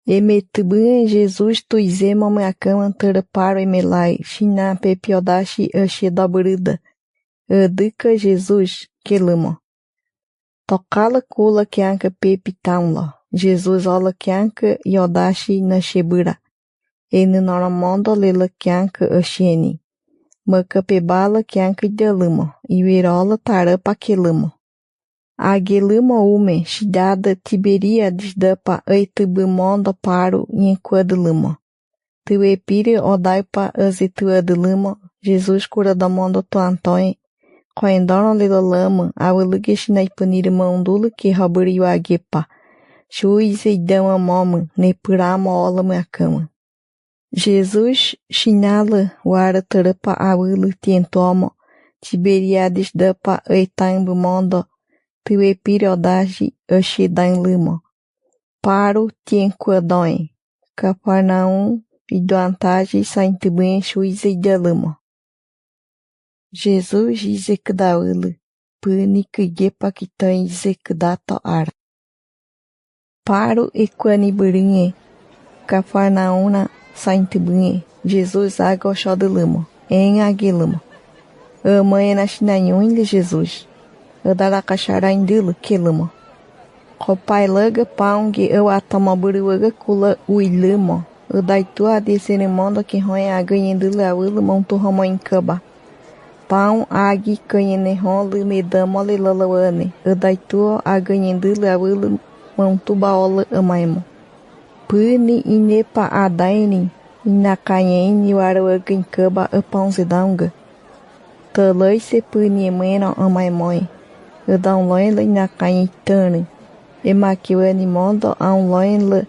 Emetbuen Jesus tuizema meakama terparo emelai, shina pepiodashi ashedabrida. Adika Jesus, kelama. Tokala kula kianka pepitaunla. Jesus ola kianka yodashi na shebura. Ene noromondo lela kianka ashieni. Makapebala kianka delama. Iwirola tarapa kelama. Agelama ume, shidada tiberia desdapa aitubumondo paro nhenquadlama. Tuepire odaipa azituadlama, Jesus curadamondo tuantoi, coendono lelalama, awalugeshina ipanirima undula que roubariu agepa. Chuize idama moma, nepurama ola meacama. Jesus shinala wara tarapa awulu tientoma, tiberia desdapa aitambumondo, Tuepire odaji ashedain lima. Paro tienquadões. Cafarnaum idoantaji saintibuen chuize idalama. Jesus izekdaulu. Punikige pakitan izekdato ara. Paro equaniburinhe. Cafarnauna saintibuen. Jesus água xodalama. Em aguilama. Amanhã na chinanhun de Jesus. Adalakashara indila kelama. Kopailaga paungi eu atamaburuaga kula uilama. Adaitu adeserimonda que roem a ganhendila awila montu homo incaba. Pão agi canhenehonli medama lelalawane. Adaitu a ganhendila awila montu baola amaimo. Puni inepa adaini inakanheni warawaga incaba a pãozidanga. Talai se puni emena amaimoi. Dão loin la na canha tane. E maquiani mondo a loin la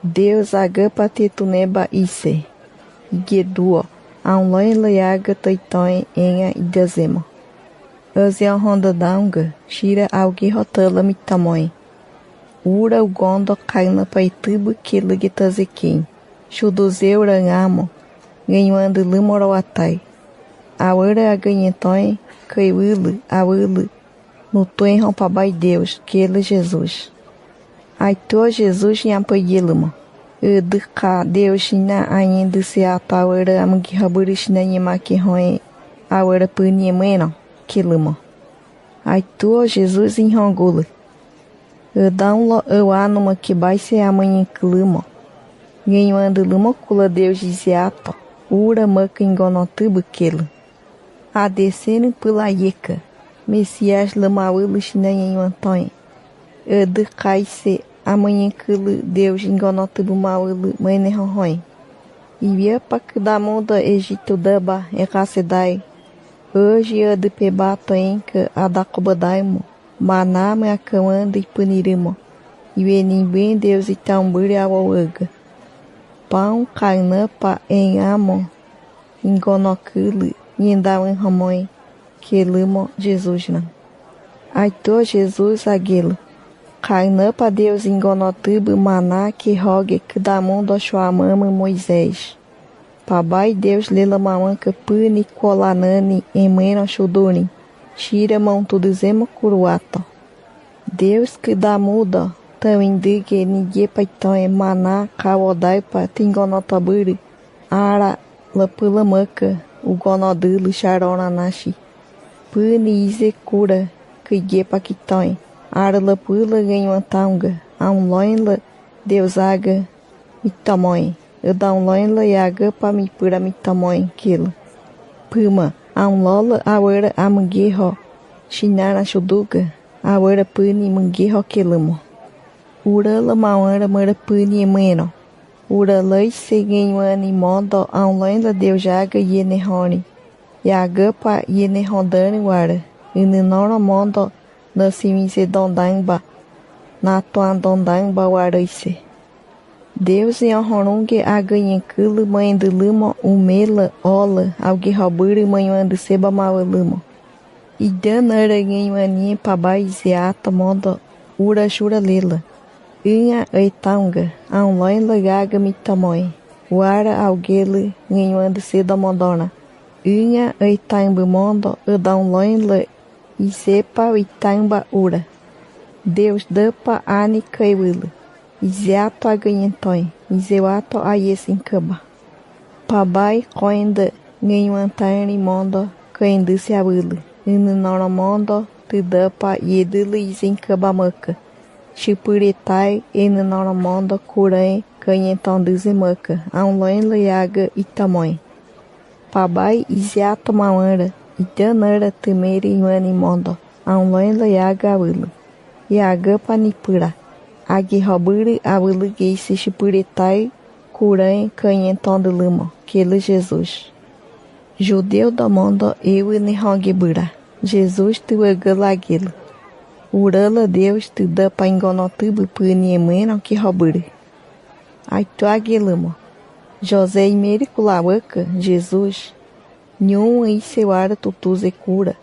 Deus agapa tetuneba ise. Geduo a loin la yaga toitoi enha idazema. Azian honda daunga shira algi rotala mitamoi. Ura o gondo kaina paitubu que lugitazequim. Chuduzeu rangamo. Ganhando lumoroatai. A ura a ganhetoi caiulu a ulu. No tuen rompabai Deus, que ele Jesus. Aitor Jesus em apoielama. Edka Deus na ainda se atawara amgiraburish na yemaki roe awara puniemeno, que lama. Aitor Jesus em rongula. Edão lo euanuma que vai ser amanhã clima. Ganhando luma cula Deus diziato. Ura maka engonotubu quele. A descendo pela yeca. Messias lamaulo chinanha em Antônio. De caice amanhã que Deus engonote do maulo mãe nerroi. E via para que da muda Egito daba e racedai. Hoje a de pebato enca a da cobadaimo. Manama a camanda e punirimo. E venim bem Deus e tamburi a waga. Pão caina pa em amo. Engonocule e andava em ramoi. Que limo Jesus não. Aitor Jesus aguilo. Cainã para Deus engonotubo maná que rogue que da mundo a sua mama Moisés. Pabai Deus lela mamanca puni colanani emena chuduni. Shira mão tudo zema curuata. Deus que da muda tão indique ninguém paitão é maná caodai pa tingonotaburi. Ara la pula maca o gonodilo charona nashi. Puni ize cura, que gepa que põe. Arla pula ganha tanga. A loinla Deus aga me tamoy. Eu dá loinla yaga pa me pura me tamoy quilo. Puma, a lola awara a mangueho. Chinara chuduga, awara puni mangueho quilamo. Urala mauara mara puni emeno. Ura lei se ganha animondo a loinla Deus jaga e enerhone. Yaga pa yene rodani wara. Ininora mondo na simise dondangba. Na tuan dondangba wara ise. Deus e horunge a ganha kulu mãe de luma umela ola alge roburi mãe ande seba mawa luma. E danara ganha aninha pabai zeata mondo ura jura lela. Inha eitanga a loin lagaga mitamoi. Wara algele ganha ande seda mondona. Inha eitamba mondo edão loinla e sepa eitamba ura. Deus dapa ani caiwila. Iziato aganhentói, Izeuato aiesencaba. Pabai coenda nenhuantairi mondo caenduce abule. Inenoro mondo tidapa yedule isencabamaca. Chipuretai enenoro mondo curai canhenton dizemaca. Aunloin leiaga itamoi. Pabai iziato mauara. Itanara temere iuani mondo. Aunloin leiaga abule. Iaga panipura. Agirrobure abule geise chipuretai curai canhenton de limo. Quele Jesus. Judeu do mundo eu ne rogebura. Jesus tu agalagelo. Urala Deus tu da pa engonotubu puniemeno que robure. Ai tu aguelamo. José imeri culauaca, Jesus. Nhum e seuara tutuze cura.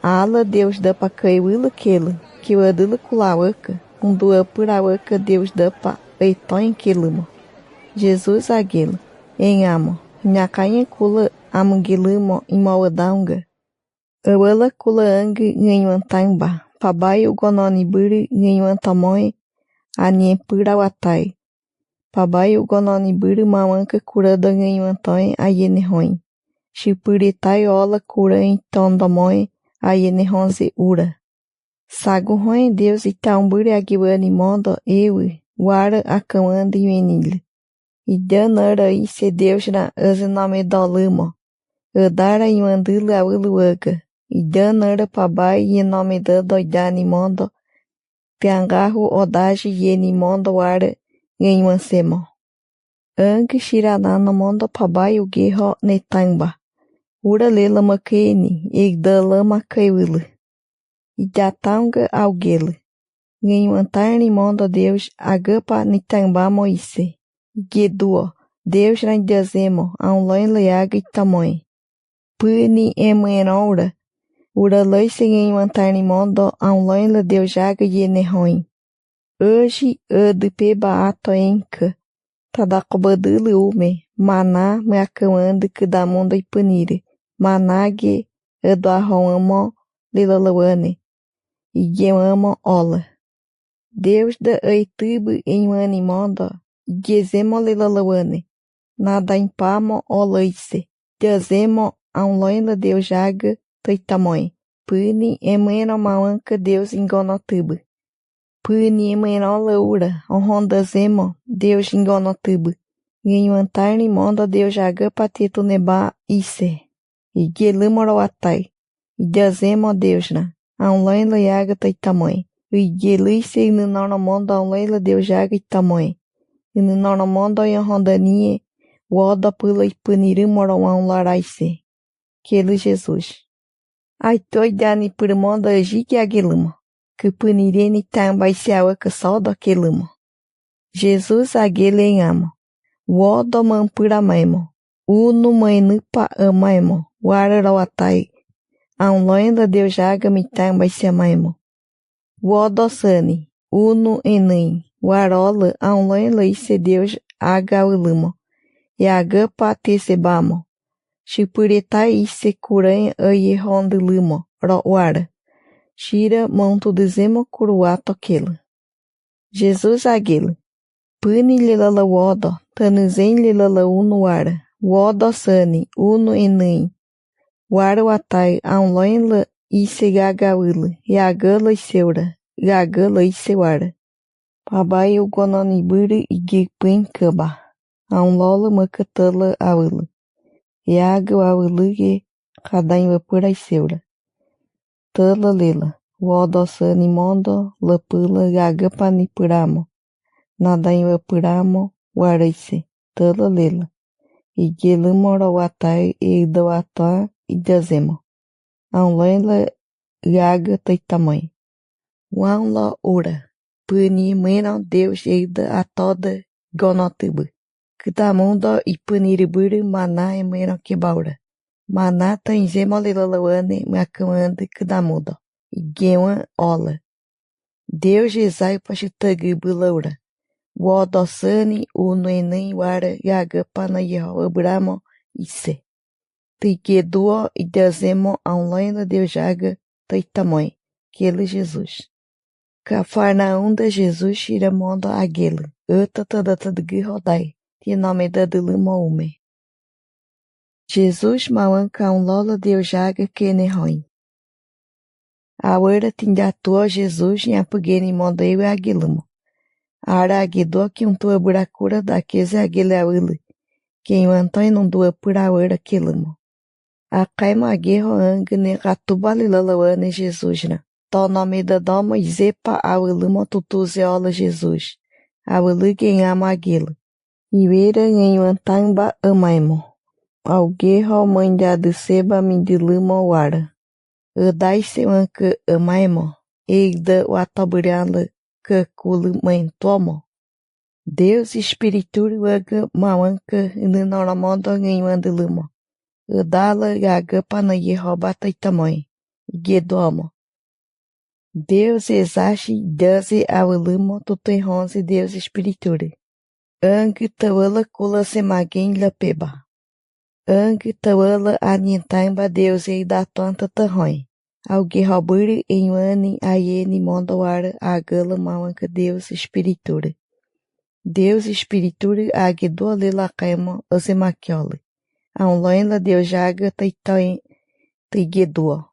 Ala Deus da pa caiuila quele. Que o adula culauaca. Dua purauaca Deus da pa eiton quelamo. Jesus aguelo. Em amo. Nhacainha cula amunguilimo imoadaunga. Awala cula angue nhanhuantamba. Pabai o gononiburi nhanhuantamoi aniempurawatai. Pabai o gononiburi mamanca curada nhanhuantoi aienerroi. Chipuritai ola cura em tondomoi aienerronze ura. Sagurroi Deus itaumburi aguiani mondo ewe. Wara acamanda e menilha. Idanara ise Deus na azenome dolamo. Adara iwandula awuluaga. Idanara pabai e nome da doidani mondo. Piangarro odaji yeni mondo wara ngenwansemo. Ang shiranano mondo pabai o guerro netamba. Ura lela makeni igdalama kaiwila. Idatanga augela. Ngenwantarni mondo Deus agapa nitamba moise. Geduo, Deus na dezemo, aunloin leaga itamoi. Puni emuenora, ura lei sem mantarni mondo, aunloin le Deus jaga yenerroin. Hoje, de peba ato enca, tadacobadule ume, maná me acamando que da mundo e punire, manage, eduarroamo, lilalawane, igueamo ola. Deus da eitubu em mondo, Gezemo lilalawane. Nada impamo oleise. Dezemo aunloina Deus jaga toitamoi. Puni emeno maanca Deus ingonotubu. Puni emeno laura. Onrondazemo Deus ingonotubu. Nhanhuantarni mondo Deus jaga patito neba ise. Igelimoroatai. Dezemo Deus na. Aunloina jaga toitamoi. Igelise inenono mondo aunloina Deus jaga itamoi. E no nono mondo em rondanie, o oda pula e puniri moroão laraise. Quele Jesus. Ai toi dani por mondo agike aguilamo. Que punirene tambai se awa que só daquilamo. Jesus aguele em amo. O oda mampura maimo. Uno mainupa amaimo. Wararoatai. Aunloenda Deus jaga me tambai se amaimo. O oda sani. Uno enem. Warola aunloin leise Deus agaulamo. E agapa tesebamo. Chipuretai ise curanha aierrondilimo. Roara. Shira monto dizemo curuato aquele. Jesus aguele. Puni lilala wodo. Tanuzen lilala uno wara. Wodo sani. Uno enem. Wara watai aunloin le ise gagaule. E agala iseura. Gagala isewara. Pabai o gononiburi igipin kaba. Aunlola makatala awulu. Yaga awuluge kadain vapura iseura. Tala lela. Wodosani mondo lapula yaga panipuramo. Nadain vapuramo waraise. Tala lela. Igelumoro watai e doata idazemo. Aunlola yaga taitamai. Wanla ora. Puni meno Deus eida a toda gonotubu. Kitamundo e puniriburu maná e meno kebaura. Maná tanzemo lilalawane makamande kidamundo. Igewa ola. Deus esai pachutagibu laura. Wodosani uno enem wara yaga pana yeho abramo ise. Tigeduo e dezemo aunloina Deus jaga taitamoi. Quele Jesus. Cafarnaum da Jesus shiramondo agele. Tata de rodai. Tinome da Maume. Jesus mawanka lola deujaga kenehoin. Awara tindatua Jesus nhapugeni mondeu agilumo. Ara agidua que tua buracura daqueze agile awile. Quem antoi não dua por awara quilumo. A caima aguerro angne ratubalilawane Jesus na. Tó nome da doma izepa awilumo tutuzeola Jesus. Awilu quem ama aguilo. Iweira em antamba amaimo. Alguerro mãe de seba mindilumo wara. Dai se wanka amaimo. Eida wataburala que mãe tomo. Deus espiritu waga mawanka ininoramondo em wandilumo. Dala yaga pana Yehoba taitamoy. Gedomo. Deus exache daze awilumo tutenronze Deus espiriture. Ang tawala kula semagin la peba. Ang tawala anintaimba Deus ei da tonta tahoi. Alge robure em wani aieni mondoara agala mawanka Deus espiriture. Deus espiriture age doale la kaima ozemakiole. Loin la Deus jaga taitoi taigedua.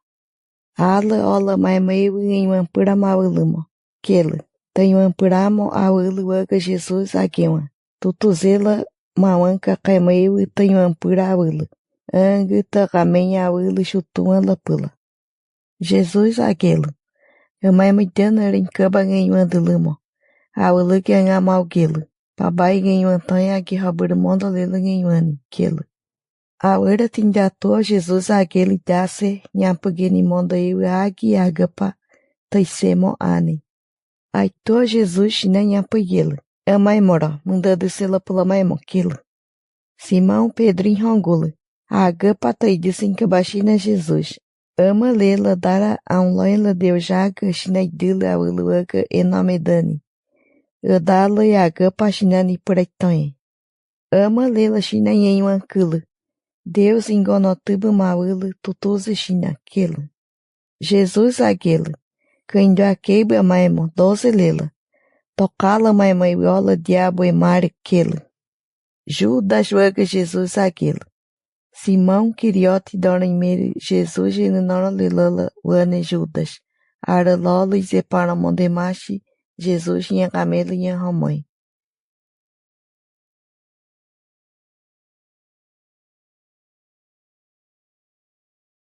Ala ola maimeu em wampura mawilumo. Kele. Tem wampuramo awilu waga Jesus agewa. Tutuzela mawanka kaimeu tem wampura awilu. Ang tagamen awilu chutuan la pula. Jesus agelo. Amaima dana rincaba em wandilumo. Awilu ganha malgelo. Pabai em wantanha agirabura mondo lela em wani. Kele. Awara tindatua Jesus agele dase nyapugeni mondo eu agi agapa taisemo ane. Aitua Jesus na nyapugele. Amai mora, mundando sela pela maimo quilo. Simão Pedrinho Rongula. Agapa taidisen kabashina Jesus. Ama lela dara loila Deus jaga shinaidila awiluaga enomedani. Dala e agapa shinani pretonhe. Ama lela shinayen wankula. Deus engonotuba mawila tutuza shina kela. Jesus agela. Caindo aqueba maimo 12 lela. Tocala maimoiola diabo e mare kela. Judas waga Jesus agela. Simão Quiriote dorimere Jesus e nora lelala wane Judas. Ara lola e separa mondemashi Jesus e camelo e romãe.